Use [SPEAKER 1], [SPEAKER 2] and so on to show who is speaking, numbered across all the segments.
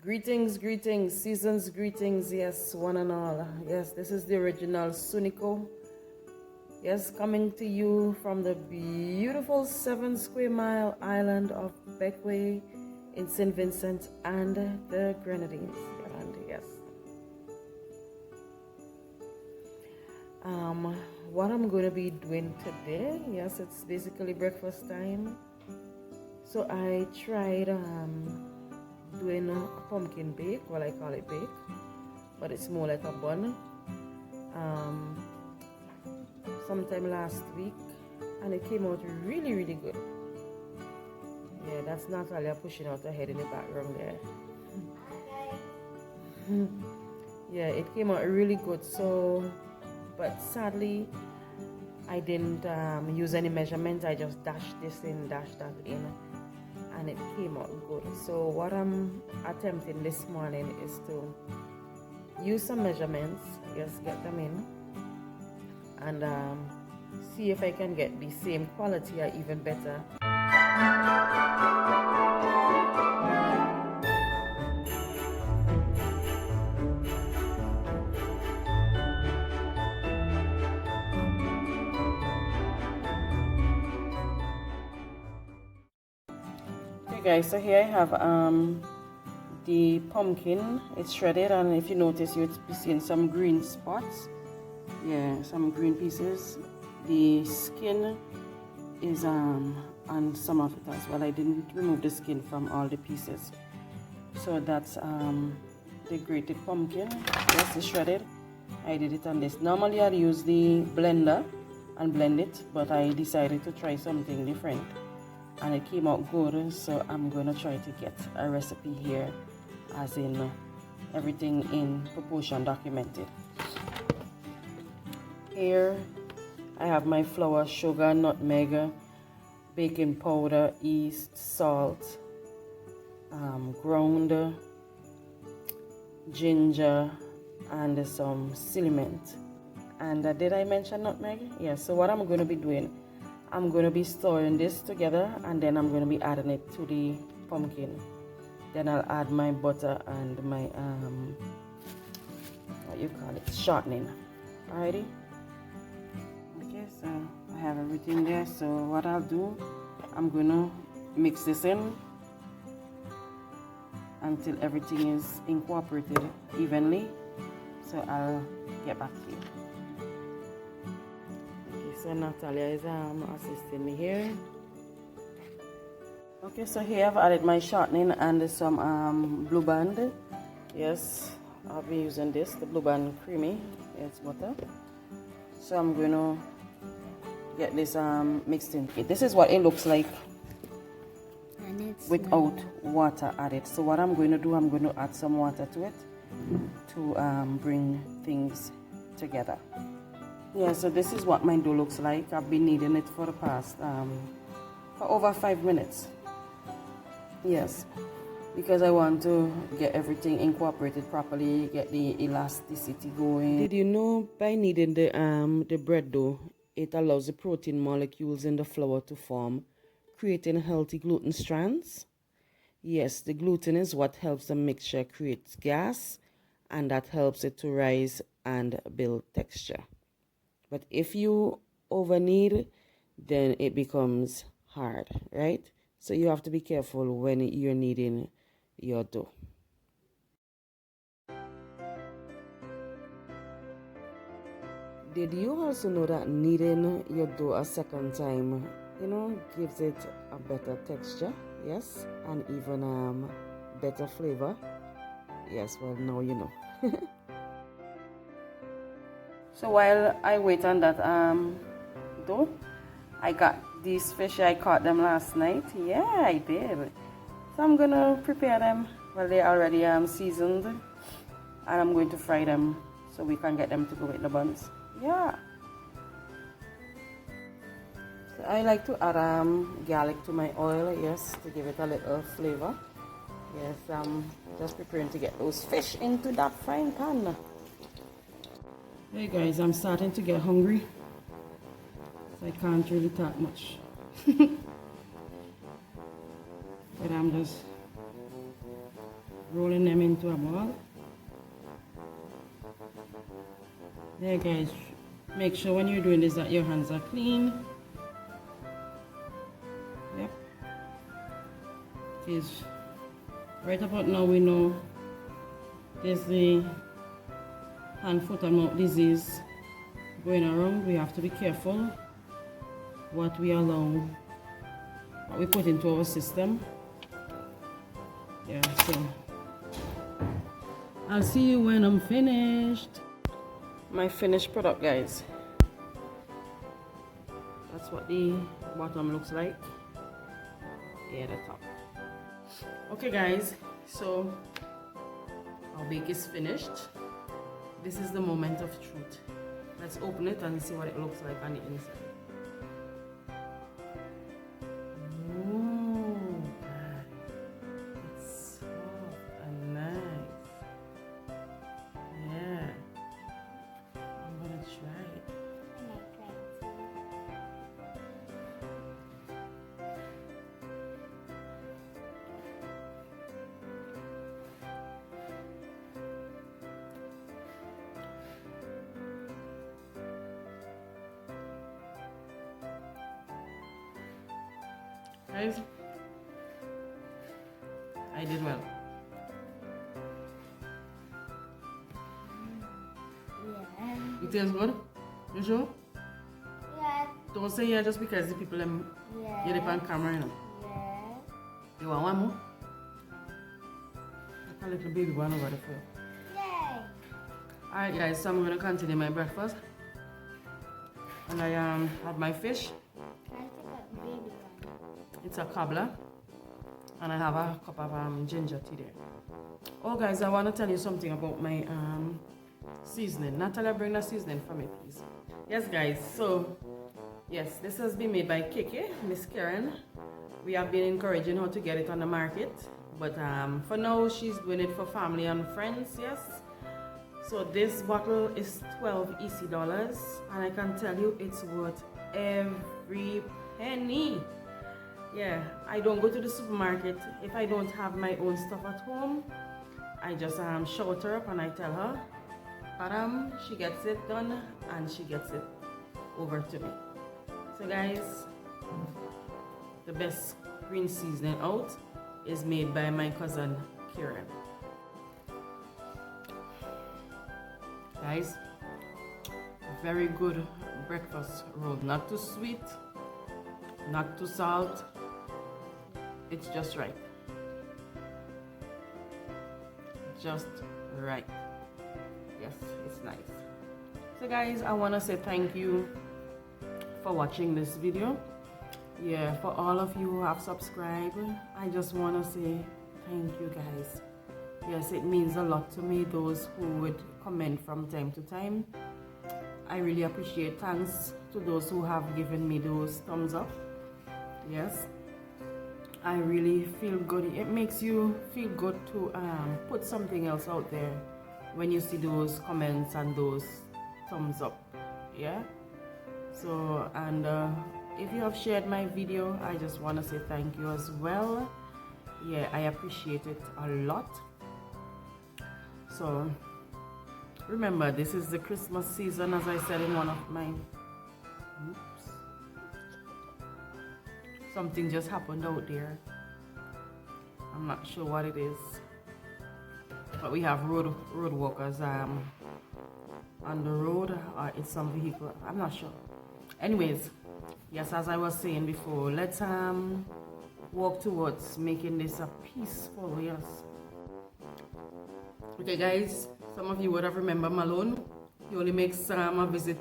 [SPEAKER 1] Greetings, greetings, seasons greetings, yes, one and all. Yes, this is the original Suni-KO. Yes, coming to you from the beautiful 7 square mile island of Beckway in St. Vincent and the Grenadines. And yes. What I'm going to be doing today, yes, it's basically breakfast time. So I tried doing a pumpkin bake. Well, I call it bake, but it's more like a bun. Sometime last week, and it came out really, really good. Yeah, that's Natalia pushing out her head in the background there. Yeah, it came out really good. So, but sadly, I didn't use any measurements. I just dashed this in, dashed that in, and it came out good. So what I'm attempting this morning is to use some measurements, just get them in, and see if I can get the same quality or even better. Okay guys, so here I have the pumpkin. It's shredded, and if you notice, you'll be seeing some green spots. Yeah, some green pieces. The skin is on some of it as well. I didn't remove the skin from all the pieces. So that's the grated pumpkin. Yes, it's shredded. I did it on this. Normally I'd use the blender and blend it, but I decided to try something different, and it came out good. So I'm gonna try to get a recipe here, as in everything in proportion documented. Here I have my flour, sugar, nutmeg, baking powder, yeast, salt, ground ginger, and some celement. And did I mention nutmeg? Yeah, so what I'm going to be doing, I'm going to be stirring this together, and then I'm going to be adding it to the pumpkin. Then I'll add my butter and my what you call it, shortening. Alrighty. Okay, so I have everything there. So what I'll do, I'm gonna mix this in until everything is incorporated evenly. So I'll get back to you. Okay, so Natalia is assisting me here. Okay, so here I've added my shortening and some Blue Band. Yes, I'll be using this, the Blue Band creamy. It's butter. So I'm going to get this mixed in. Okay, this is what it looks like without water added. So what I'm going to do, I'm going to add some water to it to bring things together. Yeah, so this is what my dough looks like. I've been kneading it for the past for over 5 minutes. Yes, because I want to get everything incorporated properly, get the elasticity going. Did you know by kneading the bread dough, it allows the protein molecules in the flour to form, creating healthy gluten strands? Yes, the gluten is what helps the mixture create gas, and that helps it to rise and build texture. But if you over knead, then it becomes hard, right? So you have to be careful when you're kneading your dough. Did you also know that kneading your dough a second time, gives it a better texture? Yes, and even better flavor. Yes, well, now you know. So while I wait on that dough, I got these fish. I caught them last night. Yeah, I did. So I'm gonna prepare them. Well, they're already seasoned, and I'm going to fry them so we can get them to go with the buns. Yeah. So I like to add garlic to my oil, yes, to give it a little flavor. Yes, I'm just preparing to get those fish into that frying pan. Hey guys, I'm starting to get hungry, so I can't really talk much. But I'm just rolling them into a ball. There guys, make sure when you're doing this that your hands are clean. Yep. Because right about now we know there's the hand, foot and mouth disease going around. We have to be careful what we allow, what we put into our system. Yeah, so I'll see you when I'm finished. My finished product, guys. That's what the bottom looks like. Yeah, the top. Okay guys, so our bake is finished. This is the moment of truth. Let's open it and see what it looks like on the inside. Guys, I did well. Yeah. It tastes good? You sure?
[SPEAKER 2] Yeah.
[SPEAKER 1] Don't say yeah just because the people get it on camera, you know.
[SPEAKER 2] Yeah.
[SPEAKER 1] You want one more? Like a little baby one over there for you.
[SPEAKER 2] Yay.
[SPEAKER 1] Alright guys, so I'm gonna continue my breakfast. And I have my fish. It's a cobbler, and I have a cup of ginger tea there. Oh guys, I want to tell you something about my seasoning. Natalia, bring the seasoning for me please. Yes guys, so yes, this has been made by Kiki, Miss Karen. We have been encouraging her to get it on the market, but for now she's doing it for family and friends. Yes, so this bottle is $12 EC, and I can tell you it's worth every penny. Yeah, I don't go to the supermarket if I don't have my own stuff at home. I just shout her up and I tell her, Padam, she gets it done and she gets it over to me. So guys, the best green seasoning out is made by my cousin Karen. Guys, very good breakfast roll. Not too sweet, not too salt. It's just right. Just right. Yes, it's nice. So guys, I want to say thank you for watching this video. Yeah, for all of you who have subscribed, I just want to say thank you guys. Yes, it means a lot to me, those who would comment from time to time. I really appreciate. Thanks to those who have given me those thumbs up. Yes, I really feel good. It makes you feel good to put something else out there when you see those comments and those thumbs up. Yeah, so and if you have shared my video, I just want to say thank you as well. Yeah, I appreciate it a lot. So remember, this is the Christmas season, as I said in one of my something just happened out there. I'm not sure what it is, but we have road walkers on the road, or it's some vehicle. I'm not sure. Anyways, yes, as I was saying before, let's walk towards making this a peaceful. Yes. Okay, guys. Some of you would have remembered Malone. He only makes a visit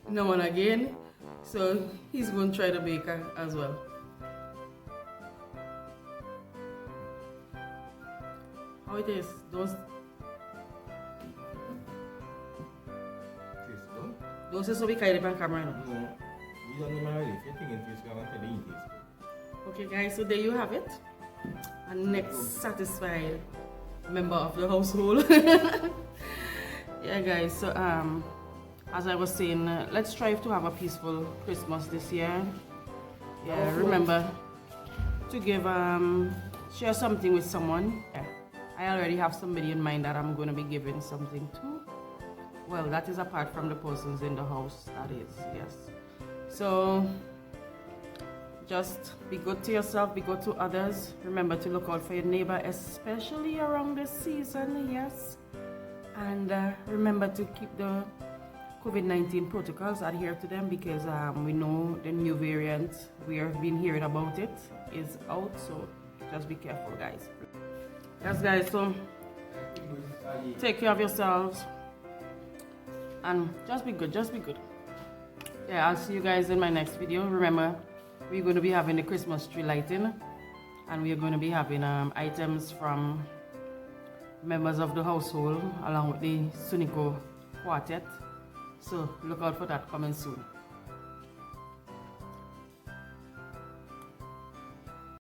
[SPEAKER 1] now and again, so he's going to try to bake as well. How it is? Don't say so we carry on camera now.
[SPEAKER 3] No, you don't know if you're thinking it's going to eat this.
[SPEAKER 1] Okay guys, so there you have it. A next satisfied member of the household. Yeah guys, so as I was saying, let's strive to have a peaceful Christmas this year. Yeah, remember to give share something with someone. Yeah. I already have somebody in mind that I'm going to be giving something to. Well, that is apart from the persons in the house, that is, yes. So just be good to yourself, be good to others. Remember to look out for your neighbor, especially around this season, yes. And remember to keep the COVID-19 protocols, adhere to them, because we know the new variant, we have been hearing about it, is out. So just be careful, guys. Yes, guys, so take care of yourselves and just be good, just be good. Yeah, I'll see you guys in my next video. Remember, we're going to be having the Christmas tree lighting, and we're going to be having items from members of the household along with the Suni-KO quartet. So look out for that coming soon.